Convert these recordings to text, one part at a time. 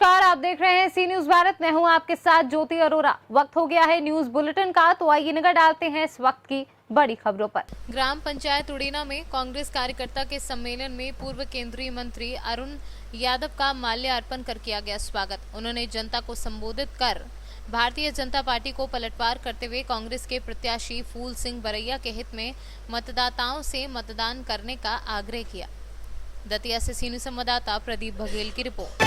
नमस्कार, आप देख रहे हैं सी न्यूज भारत। मैं हूं आपके साथ ज्योति अरोरा। वक्त हो गया है न्यूज बुलेटिन का, तो आइए नजर डालते हैं इस वक्त की बड़ी खबरों पर। ग्राम पंचायत उड़ीना में कांग्रेस कार्यकर्ता के सम्मेलन में पूर्व केंद्रीय मंत्री अरुण यादव का माल्यार्पण कर किया गया स्वागत। उन्होंने जनता को संबोधित कर भारतीय जनता पार्टी को पलटवार करते हुए कांग्रेस के प्रत्याशी फूल सिंह बरैया के हित में मतदाताओं से मतदान करने का आग्रह किया। दतिया से सी न्यूज संवाददाता प्रदीप बघेल की रिपोर्ट।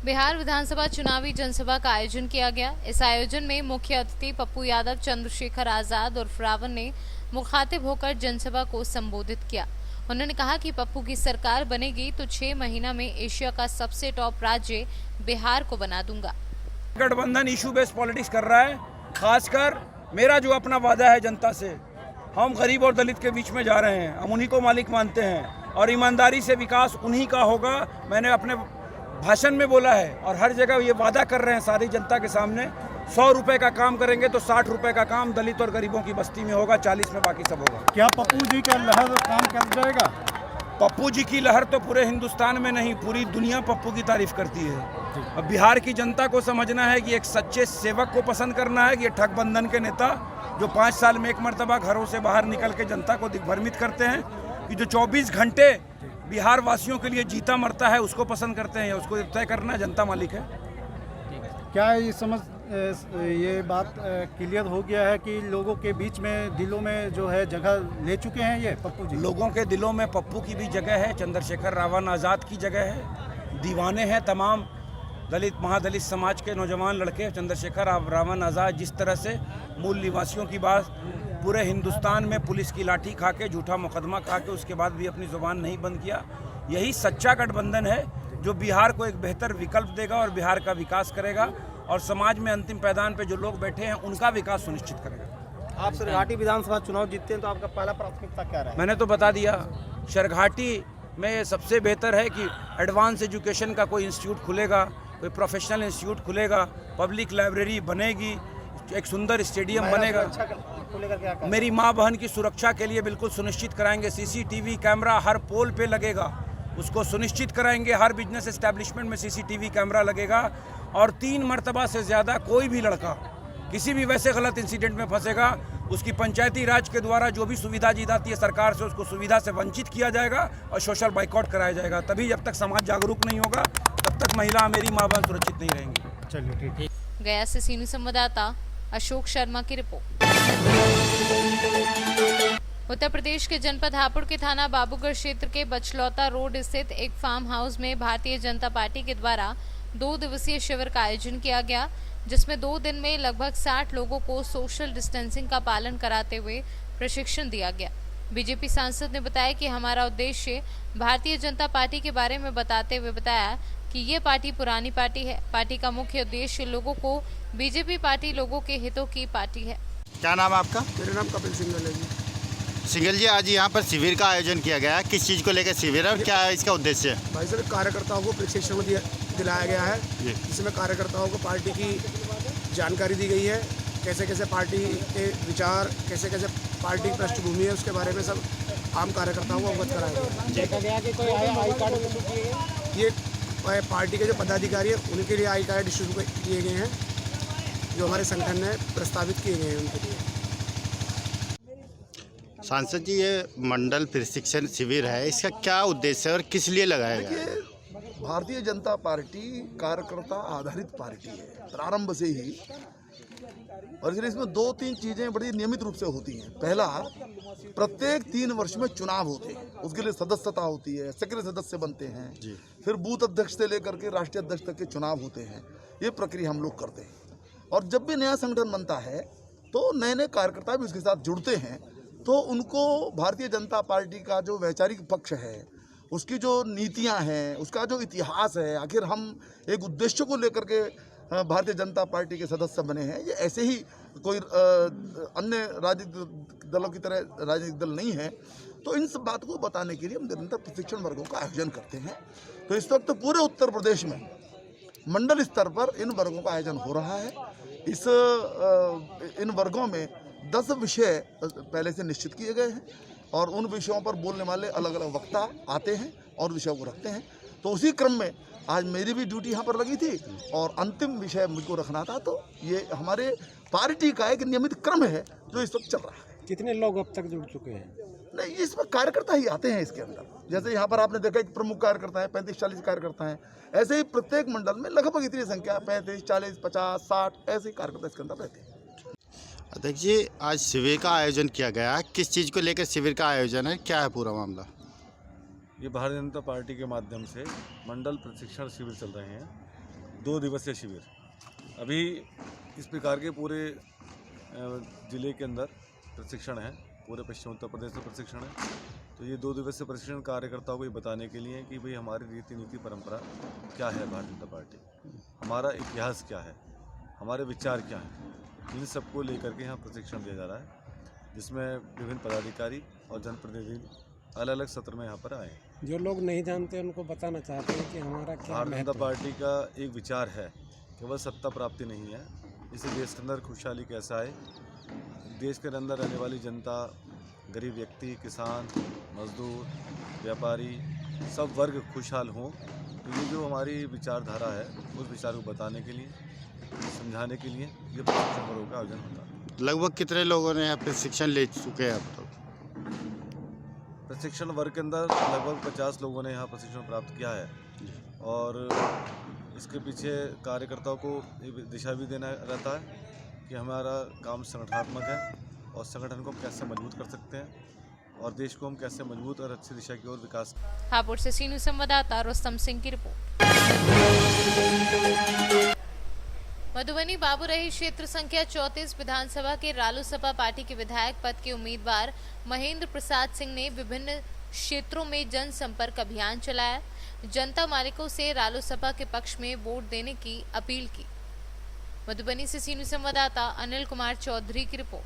बिहार विधानसभा चुनावी जनसभा का आयोजन किया गया। इस आयोजन में मुख्य अतिथि पप्पू यादव, चंद्रशेखर आजाद और रावण ने मुखातिब होकर जनसभा को संबोधित किया। उन्होंने कहा कि पप्पू की सरकार बनेगी तो 6 महीना में एशिया का सबसे टॉप राज्य बिहार को बना दूंगा। गठबंधन इशू बेस्ड पॉलिटिक्स कर रहा है। खासकर मेरा जो अपना वादा है जनता से, हम गरीब और दलित के बीच में जा रहे हैं। हम उन्हीं को मालिक मानते हैं और ईमानदारी से विकास उन्हीं का होगा। मैंने अपने भाषण में बोला है और हर जगह ये वादा कर रहे हैं सारी जनता के सामने, 100 रुपए का काम करेंगे तो 60 रुपए का काम दलित और गरीबों की बस्ती में होगा, 40 में बाकी सब होगा। क्या पप्पू जी का लहर काम कर जाएगा? पप्पू जी की लहर तो पूरे हिंदुस्तान में नहीं, पूरी दुनिया पप्पू की तारीफ करती है। अब बिहार की जनता को समझना है कि एक सच्चे सेवक को पसंद करना है कि ये ठगबंधन के नेता जो 5 साल में एक मरतबा घरों से बाहर निकल के जनता को दिग्भ्रमित करते हैं, कि जो 24 घंटे बिहार वासियों के लिए जीता मरता है, उसको पसंद करते हैं। उसको तय करना जनता मालिक है। क्या ये बात क्लियर हो गया है कि लोगों के बीच में, दिलों में जो है जगह ले चुके हैं ये पप्पू जी? लोगों के दिलों में पप्पू की भी जगह है, चंद्रशेखर रावण आज़ाद की जगह है। दीवाने हैं तमाम दलित महादलित समाज के नौजवान लड़के। चंद्रशेखर रावण आज़ाद जिस तरह से मूल निवासियों की बात पूरे हिंदुस्तान में पुलिस की लाठी खा के, झूठा मुकदमा खा के, उसके बाद भी अपनी जुबान नहीं बंद किया। यही सच्चा गठबंधन है जो बिहार को एक बेहतर विकल्प देगा और बिहार का विकास करेगा और समाज में अंतिम पैदान पे जो लोग बैठे हैं उनका विकास सुनिश्चित करेगा। आप सरघाटी विधानसभा चुनाव जीतते हैं तो आपका पहला प्राथमिकता क्या रहा है? मैंने तो बता दिया, सरघाटी में सबसे बेहतर है कि एडवांस एजुकेशन का कोई इंस्टीट्यूट खुलेगा, कोई प्रोफेशनल इंस्टीट्यूट खुलेगा, पब्लिक लाइब्रेरी बनेगी, एक सुंदर स्टेडियम बनेगा। मेरी माँ बहन की सुरक्षा के लिए बिल्कुल सुनिश्चित कराएंगे। सीसीटीवी कैमरा हर पोल पे लगेगा, उसको सुनिश्चित कराएंगे। हर बिजनेस एस्टेब्लिशमेंट में सीसीटीवी कैमरा लगेगा और 3 मरतबा से ज़्यादा कोई भी लड़का किसी भी वैसे गलत इंसिडेंट में फंसेगा, उसकी पंचायती राज के द्वारा जो भी सुविधा दी जाती है सरकार से, उसको सुविधा से वंचित किया जाएगा और सोशल बाइकआउट कराया जाएगा। तभी जब तक समाज जागरूक नहीं होगा तब तक महिला, मेरी माँ बहन सुरक्षित नहीं रहेंगी। चलिए ठीक। गया से सी न्यूज संवाददाता अशोक शर्मा की रिपोर्ट। उत्तर प्रदेश के जनपद हापुड़ के थाना बाबूगढ़ क्षेत्र के बचलौता रोड स्थित एक फार्म हाउस में भारतीय जनता पार्टी के द्वारा 2 दिवसीय शिविर का आयोजन किया गया, जिसमें 2 दिन में लगभग 60 लोगों को सोशल डिस्टेंसिंग का पालन कराते हुए प्रशिक्षण दिया गया। बीजेपी सांसद ने बताया कि हमारा उद्देश्य भारतीय जनता पार्टी के बारे में बताते हुए बताया कि ये पार्टी पुरानी पार्टी है। पार्टी का मुख्य उद्देश्य लोगों को, बीजेपी पार्टी लोगों के हितों की पार्टी है। क्या नाम है आपका? मेरा नाम कपिल सिंघल है जी। सिंगल जी, आज यहाँ पर शिविर का आयोजन किया गया है, किस चीज़ को लेकर शिविर है और क्या है इसका उद्देश्य है? भाई साहब, कार्यकर्ताओं को प्रशिक्षण दिलाया गया है, जिसमें कार्यकर्ताओं को पार्टी की जानकारी दी गई है, कैसे कैसे पार्टी के विचार, कैसे कैसे पार्टी की पृष्ठभूमि है, उसके बारे में सब आम कार्यकर्ताओं को अवगत कराया गया। देखा गया कि कोई आई कार्ड, ये पार्टी के जो पदाधिकारी है उनके लिए आई कार्ड इशू किए गए हैं, जो हमारे संगठन ने प्रस्तावित किए गए हैं उनके लिए। सांसद जी, ये मंडल प्रशिक्षण शिविर है, इसका क्या उद्देश्य है और किस लिए लगाया गया है? भारतीय जनता पार्टी कार्यकर्ता आधारित पार्टी है प्रारंभ से ही, और इसलिए इसमें 2-3 चीज़ें बड़ी नियमित रूप से होती हैं। पहला, प्रत्येक 3 वर्ष में चुनाव होते हैं, उसके लिए सदस्यता होती है, सक्रिय सदस्य बनते हैं जी। फिर बूथ अध्यक्ष से लेकर के राष्ट्रीय अध्यक्ष तक के चुनाव होते हैं। ये प्रक्रिया हम लोग करते हैं और जब भी नया संगठन बनता है तो नए नए कार्यकर्ता भी उसके साथ जुड़ते हैं, तो उनको भारतीय जनता पार्टी का जो वैचारिक पक्ष है, उसकी जो नीतियां हैं, उसका जो इतिहास है, आखिर हम एक उद्देश्य को लेकर के भारतीय जनता पार्टी के सदस्य बने हैं, ये ऐसे ही कोई अन्य राजनीतिक दलों की तरह राजनीतिक दल नहीं है। तो इन सब बात को बताने के लिए हम निरंतर प्रशिक्षण वर्गों का आयोजन करते हैं। तो इस वक्त पूरे उत्तर प्रदेश में मंडल स्तर पर इन वर्गों का आयोजन हो रहा है। इन वर्गों में 10 विषय पहले से निश्चित किए गए हैं और उन विषयों पर बोलने वाले अलग अलग वक्ता आते हैं और विषयों को रखते हैं। तो उसी क्रम में आज मेरी भी ड्यूटी यहाँ पर लगी थी और अंतिम विषय मुझको रखना था। तो ये हमारे पार्टी का एक नियमित क्रम है जो इस वक्त चल रहा है। कितने लोग अब तक जुड़ चुके हैं? नहीं, इसमें कार्यकर्ता ही आते हैं इसके अंदर। जैसे यहाँ पर आपने देखा एक प्रमुख कार्यकर्ता है, 35-40 कार्यकर्ता हैं। ऐसे ही प्रत्येक मंडल में लगभग इतनी संख्या 35, 40, 50, 60 ऐसे ही कार्यकर्ता इसके अंदर रहते हैं। अध्यक्ष जी, आज शिविर का आयोजन किया गया है, किस चीज़ को लेकर शिविर का आयोजन है, क्या है पूरा मामला? ये भारतीय जनता पार्टी के माध्यम से मंडल प्रशिक्षण शिविर चल रहे हैं, 2 दिवसीय शिविर। अभी इस प्रकार के पूरे ज़िले के अंदर प्रशिक्षण है, पूरे पश्चिम उत्तर प्रदेश में प्रशिक्षण है। तो ये 2 दिवसीय प्रशिक्षण कार्यकर्ताओं को ये बताने के लिए कि भाई हमारी रीति नीति परंपरा क्या है, भारतीय जनता पार्टी, हमारा इतिहास क्या है, हमारे विचार क्या हैं, इन सबको लेकर के यहाँ प्रशिक्षण दिया जा रहा है, जिसमें विभिन्न पदाधिकारी और जनप्रतिनिधि अलग अलग सत्र में यहाँ पर आए हैं। जो लोग नहीं जानते उनको बताना चाहते हैं कि हमारा क्या भारतीय जनता महत्व है। पार्टी का एक विचार है, केवल सत्ता प्राप्ति नहीं है, इस देश के अंदर खुशहाली कैसा आए, देश के अंदर रहने वाली जनता, गरीब व्यक्ति, किसान, मजदूर, व्यापारी, सब वर्ग खुशहाल हों। तो ये जो हमारी विचारधारा है उस विचार को बताने के लिए, समझाने के लिए ये प्रशिक्षण वर्गों का आयोजन होता है। लगभग कितने लोगों ने यहाँ प्रशिक्षण ले चुके हैं अब तक? प्रशिक्षण वर्ग के अंदर लगभग 50 लोगों ने यहाँ प्रशिक्षण प्राप्त किया है और इसके पीछे कार्यकर्ताओं को एक दिशा भी देना रहता है कि हमारा काम संगठनात्मक है और संगठन को हम कैसे मजबूत कर सकते हैं और देश को हम कैसे मजबूत और अच्छी दिशा की ओर विकास। हापुड़ से सीनू संवाददाता रुस्तम सिंह की रिपोर्ट। मधुबनी बाबूरही क्षेत्र संख्या 34 विधानसभा के रालोसपा पार्टी के विधायक पद के उम्मीदवार महेंद्र प्रसाद सिंह ने विभिन्न क्षेत्रों में जनसंपर्क अभियान चलाया, जनता मालिकों से रालोसपा के पक्ष में वोट देने की अपील की। मधुबनी से सीनू संवाददाता अनिल कुमार चौधरी की रिपोर्ट।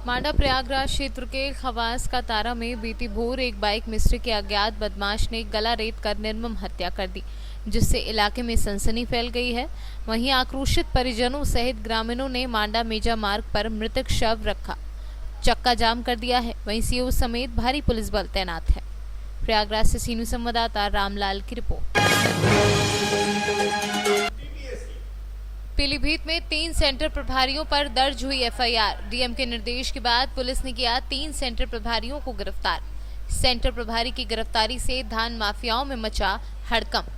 मांडा प्रयागराज क्षेत्र के खवास का तारा में बीती भोर एक बाइक मिस्त्री के अज्ञात बदमाश ने गला रेत कर निर्मम हत्या कर दी, जिससे इलाके में सनसनी फैल गई है। वहीं आक्रोशित परिजनों सहित ग्रामीणों ने मांडा मेजा मार्ग पर मृतक शव रखा, चक्का जाम कर दिया है। वहीं सीओ समेत भारी पुलिस बल तैनात है। प्रयागराज से सीनू संवाददाता रामलाल की रिपोर्ट। पीलीभीत में 3 सेंटर प्रभारियों पर दर्ज हुई एफआईआर। डीएम के निर्देश के बाद पुलिस ने किया 3 सेंटर प्रभारियों को गिरफ्तार। सेंटर प्रभारी की गिरफ्तारी से धान माफियाओं में मचा हड़कंप।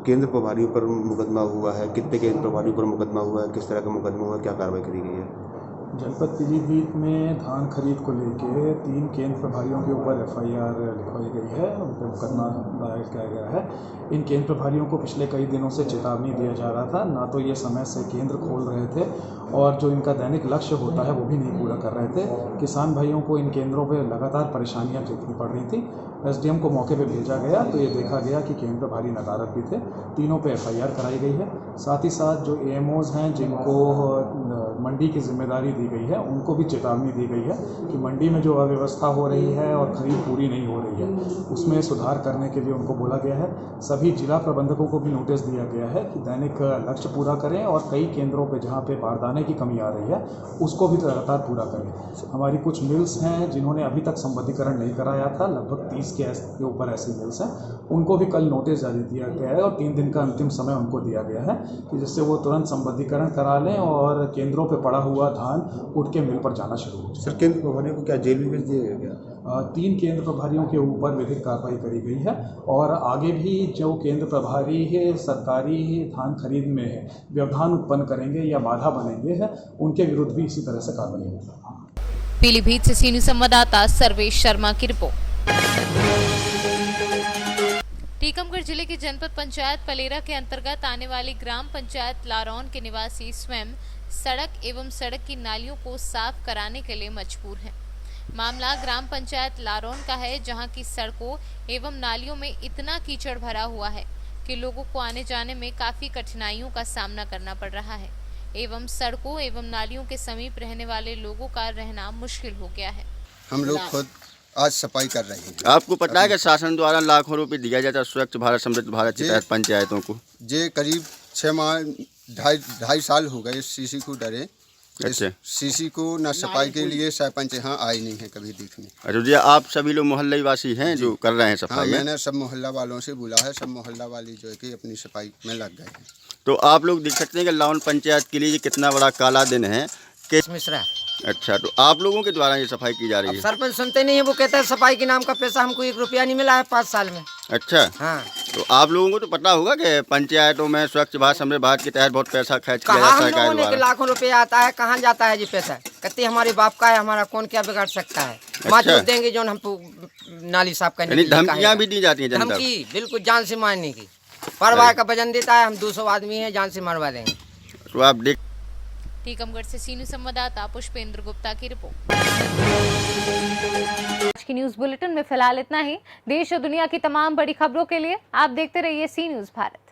केंद्र प्रभारियों पर मुकदमा हुआ है, कितने केंद्र प्रभारियों पर मुकदमा हुआ है, किस तरह का मुकदमा हुआ है, क्या कार्रवाई करी गई है? जनपद पीलीभीत में धान खरीद को लेके 3 केंद्र प्रभारियों के ऊपर एफआईआर लिखवाई गई है, उन पर मुकदमा दायर किया गया है। इन केंद्र प्रभारियों को पिछले कई दिनों से चेतावनी दिया जा रहा था, ना तो ये समय से केंद्र खोल रहे थे और जो इनका दैनिक लक्ष्य होता है वो भी नहीं पूरा कर रहे थे। किसान भाइयों को इन केंद्रों पर लगातार परेशानियाँ झेलनी पड़ रही थी। एसडीएम को मौके पे भेजा गया तो ये देखा गया कि केंद्र प्रभारी नदारद भी थे। तीनों पे एफआईआर कराई गई है। साथ ही साथ जो एएमओज हैं जिनको मंडी की जिम्मेदारी दी गई है उनको भी चेतावनी दी गई है कि मंडी में जो अव्यवस्था हो रही है और खरीद पूरी नहीं हो रही है उसमें सुधार करने के लिए उनको बोला गया है। सभी जिला प्रबंधकों को भी नोटिस दिया गया है कि दैनिक लक्ष्य पूरा करें और कई केंद्रों पर जहाँ पे बारदाने की कमी आ रही है उसको भी लगातार पूरा करें। हमारी कुछ मिल्स हैं जिन्होंने अभी तक संबद्धीकरण नहीं कराया था, लगभग 30 के ऊपर ऐसी मिल्स हैं, उनको भी कल नोटिस जारी किया गया है और 3 दिन का अंतिम समय उनको दिया गया है कि जिससे वो तुरंत संबद्धीकरण करा लें और केंद्रों पे पड़ा हुआ धान उठ के मिल पर जाना शुरू हो जाए। सर, केंद्र प्रभारियों को क्या जेल भी भेज दिया गया? 3 केंद्र प्रभारियों के ऊपर विधिक कार्रवाई करी गई है और आगे भी जो केंद्र प्रभारी है सरकारी धान खरीद में व्यवधान उत्पन्न करेंगे या बाधा बनेंगे है उनके विरुद्ध भी इसी तरह से कार्रवाई होगी। पीलीभीत से सीनू संवाददाता सर्वेश शर्मा की रिपोर्ट। टीकमगढ़ जिले की जनपद पंचायत पलेरा के अंतर्गत आने वाली ग्राम पंचायत लारौन के निवासी स्वयं सड़क एवं सड़क की नालियों को साफ कराने के लिए मजबूर हैं। मामला ग्राम पंचायत लारौन का है, जहां की सड़कों एवं नालियों में इतना कीचड़ भरा हुआ है कि लोगों को आने जाने में काफी कठिनाइयों का सामना करना पड़ रहा है एवं सड़कों एवं नालियों के समीप रहने वाले लोगों का रहना मुश्किल हो गया है। हम लोग खुद आज सफाई कर रहे हैं। आपको पता है कि शासन द्वारा लाखों रुपए दिया जाता है स्वच्छ भारत समृद्ध भारत के तहत पंचायतों को? जे करीब 6 माह 2.5 साल हो गए इस चीज़ को डरे अच्छा सीसी को ना सफाई के लिए सरपंच यहाँ आए नहीं है कभी देखने। अच्छा जी, आप सभी लोग मोहल्ले वासी हैं जो कर रहे हैं हाँ, सफाई? मैंने सब मोहल्ला वालों से बुला है, सब मोहल्ला वाली जो है कि अपनी सफाई में लग गए हैं। तो आप लोग देख सकते हैं कि लाउन पंचायत के लिए ये कितना बड़ा काला दिन है कि मिश्रा। अच्छा, तो आप लोगों के द्वारा ये सफाई की जा रही है? सरपंच सुनते नहीं है, वो कहता है सफाई के नाम का पैसा हमको 1 रुपया नहीं मिला है 5 साल में। अच्छा हाँ, तो आप लोगों को तो पता होगा कि पंचायतों में स्वच्छ भारत समृद्ध भारत के तहत बहुत पैसा खर्च किया कहाँ जाता हम है सरकार लोगों ने द्वारा। कि लाखों रुपया आता है, कहाँ जाता है जी पैसा? कहते हमारे बाप का है, हमारा कौन क्या बिगाड़ सकता है। माजूर देंगे जो हमको नाली साफ करने यानी धमकियाँ भी दी जाती हैं जनता को? धमकी बिल्कुल जान से मारने की। परवाह का वजन देता है, हम 200 आदमी हैं, जान से मरवा देंगे। तो आप देख टीकमगढ़ से सीनियर संवाददाता पुष्पेंद्र गुप्ता की रिपोर्ट। आज की न्यूज बुलेटिन में फिलहाल इतना ही। देश और दुनिया की तमाम बड़ी खबरों के लिए आप देखते रहिए सी न्यूज भारत।